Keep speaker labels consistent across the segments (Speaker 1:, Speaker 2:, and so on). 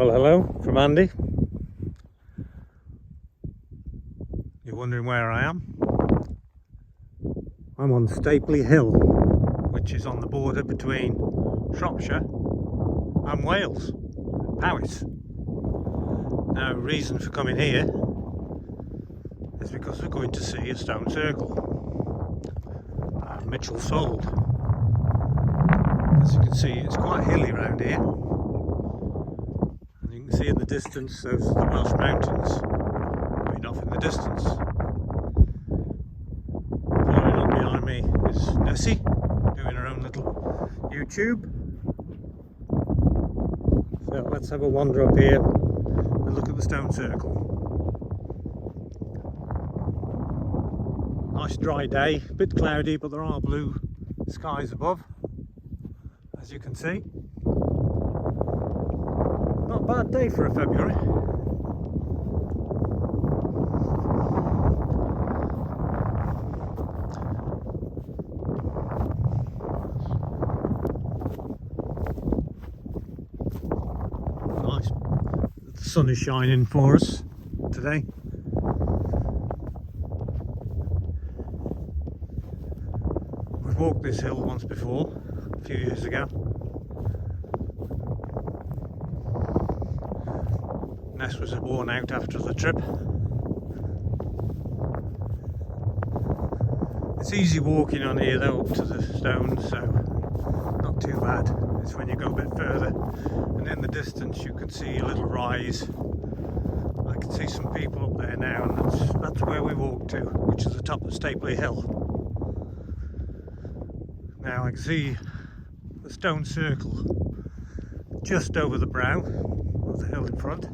Speaker 1: Well, hello from Andy. You're wondering where I am? I'm on Stapeley Hill, which is on the border between Shropshire and Wales, Powys. Now, reason for coming here is because we're going to see a stone circle, Mitchell sold. As you can see, it's quite hilly around here. And you can see in the distance, those are the Welsh mountains going off in the distance. Following up behind me is Nessie, doing her own little YouTube. So let's have a wander up here and look at the stone circle. Nice dry day, a bit cloudy, but there are blue skies above, as you can see. Not a bad day for a February. Nice. The sun is shining for us today. We've walked this hill once before, a few years ago. Ness was worn out after the trip. It's easy walking on here though, up to the stones, so not too bad. It's when you go a bit further and in the distance you can see a little rise. I can see some people up there now, and that's where we walked to, which is the top of Stapeley Hill. Now I can see the stone circle just over the brow of the hill in front,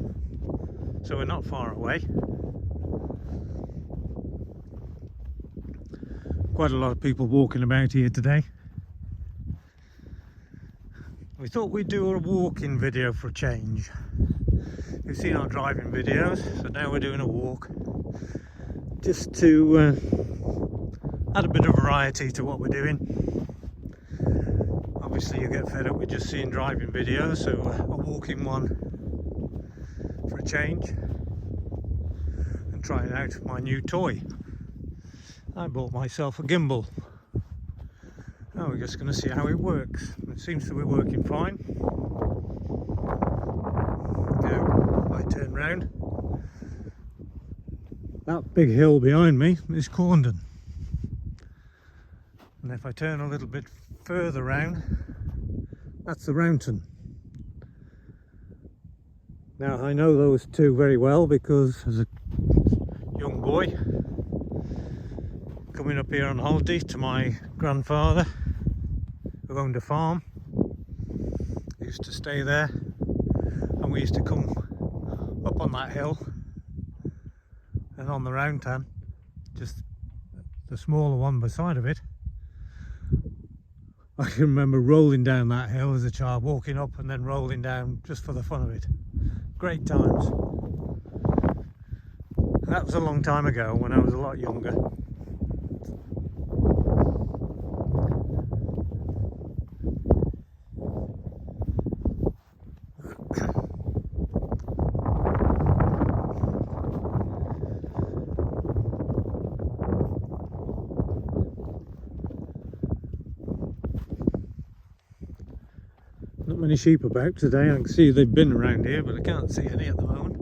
Speaker 1: so we're not far away. Quite a lot of people walking about here today. We thought we'd do a walking video for a change. You've seen our driving videos, so now we're doing a walk, just to add a bit of variety to what we're doing. Obviously you get fed up with just seeing driving videos, so a walking one for a change, and trying out my new toy. I bought myself a gimbal. Now we're just going to see how it works. It seems to be working fine. Now I turn round. That big hill behind me is Corndon. And if I turn a little bit further round, that's the Rounton. Now I know those two very well because as a young boy coming up here on holiday to my grandfather who owned a farm, I used to stay there, and we used to come up on that hill and on the Rounton, just the smaller one beside of it. I can remember rolling down that hill as a child, walking up and then rolling down just for the fun of it. Great times. And that was a long time ago when I was a lot younger. Not many sheep about today. I can see they've been around here, but I can't see any at the moment.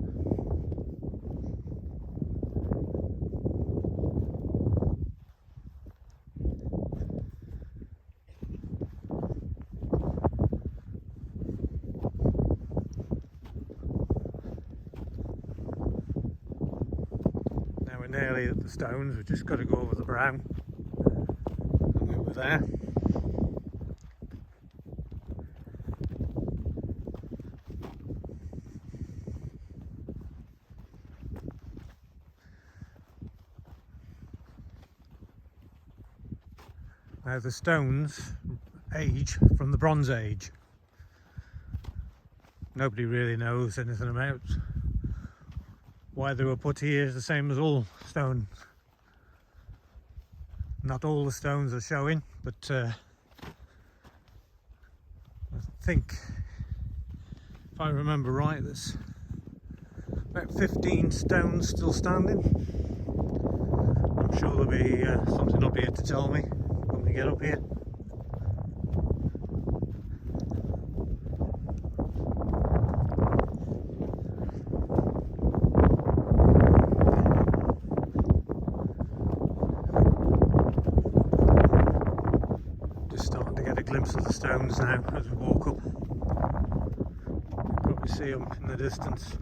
Speaker 1: Now we're nearly at the stones. We've just got to go over the brow, and we were there. Now the stones age from the Bronze Age. Nobody really knows anything about why they were put here, the same as all stones. Not all the stones are showing, but I think If I remember right, there's about 15 stones still standing. I'm sure there'll be something up here to tell me when we get up here. Just starting to get a glimpse of the stones now as we walk up. You probably see them in the distance.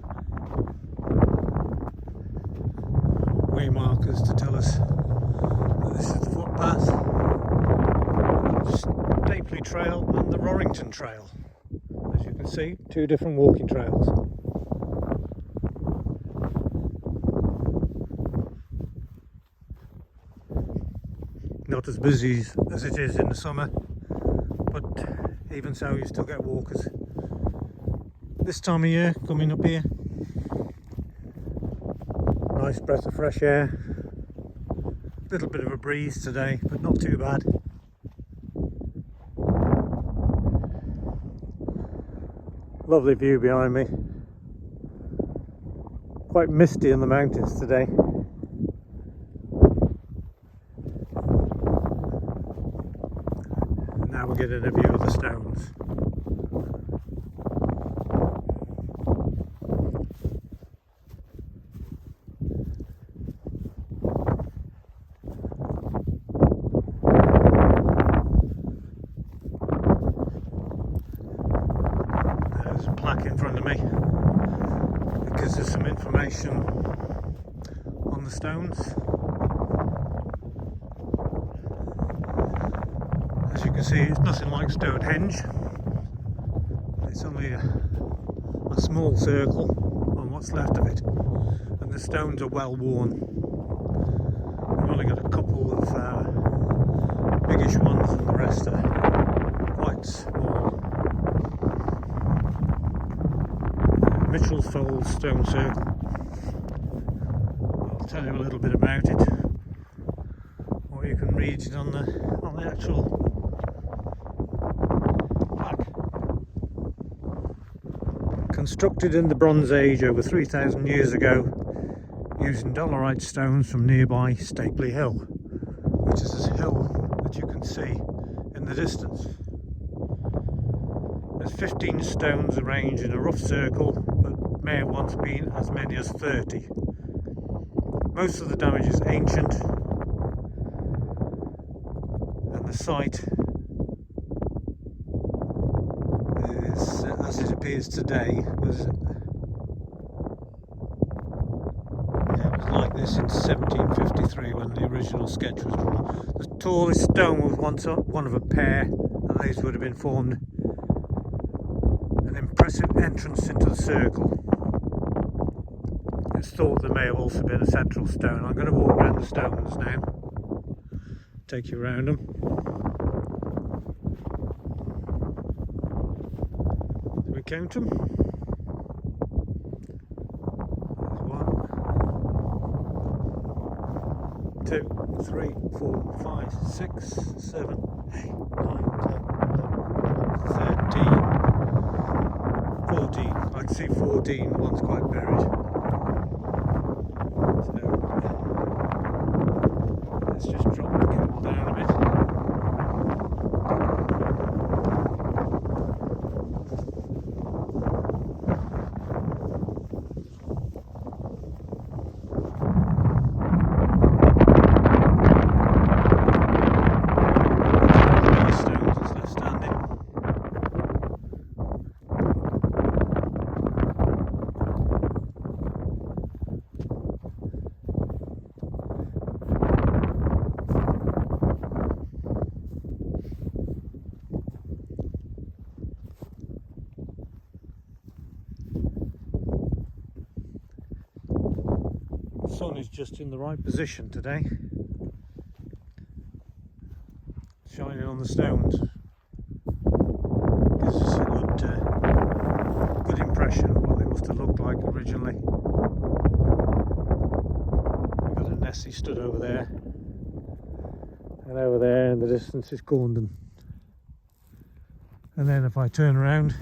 Speaker 1: Way markers to tell us that this is the footpath, Stapeley Trail and the Rorrington Trail. As you can see, two different walking trails. Not as busy as it is in the summer, but even so you still get walkers this time of year coming up here. Nice breath of fresh air. Little bit of a breeze today, but not too bad. Lovely view behind me. Quite misty in the mountains today. And now we're getting a view of the stones. Plaque in front of me because there's some information on the stones. As you can see, it's nothing like Stonehenge. It's only a small circle on what's left of it, and the stones are well worn. We've only got a couple of biggish ones, and the rest are quite small. Mitchell's Fold Stone Circle. I'll tell you a little bit about it, or you can read it on the actual plaque. Constructed in the Bronze Age over 3,000 years ago, using dolerite stones from nearby Stapeley Hill, which is a hill that you can see in the distance. There's 15 stones arranged in a rough circle, but may have once been as many as 30. Most of the damage is ancient, and the site is, as it appears today, was like this in 1753 when the original sketch was drawn. The tallest stone was once one of a pair, and these would have been formed an impressive entrance into the circle. It's thought there may have also been a central stone. I'm going to walk around the stones now, take you around them. Do we count them? There's 1, 2, 3, 4, 5, 6, 7, 8, 9, 10, 11, 13, 14. I can see 14, one's quite buried. So let's just drop the cable down a bit. The sun is just in the right position today, shining on the stones. Gives us a good impression of what they must have looked like originally. We've got a Nessie stood over there, and over there in the distance is Corndon. And then if I turn around,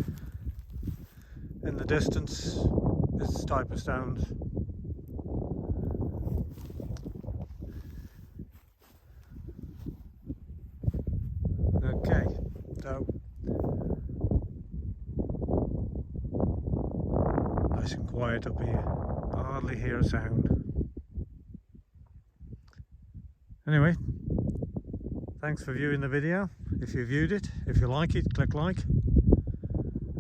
Speaker 1: in the distance is type of stones. Okay, so nice and quiet up here. I hardly hear a sound. Anyway, thanks for viewing the video. If you viewed it, if you like it, click like.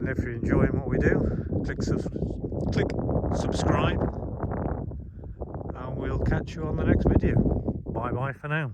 Speaker 1: And if you're enjoying what we do, click subscribe. And we'll catch you on the next video. Bye bye for now.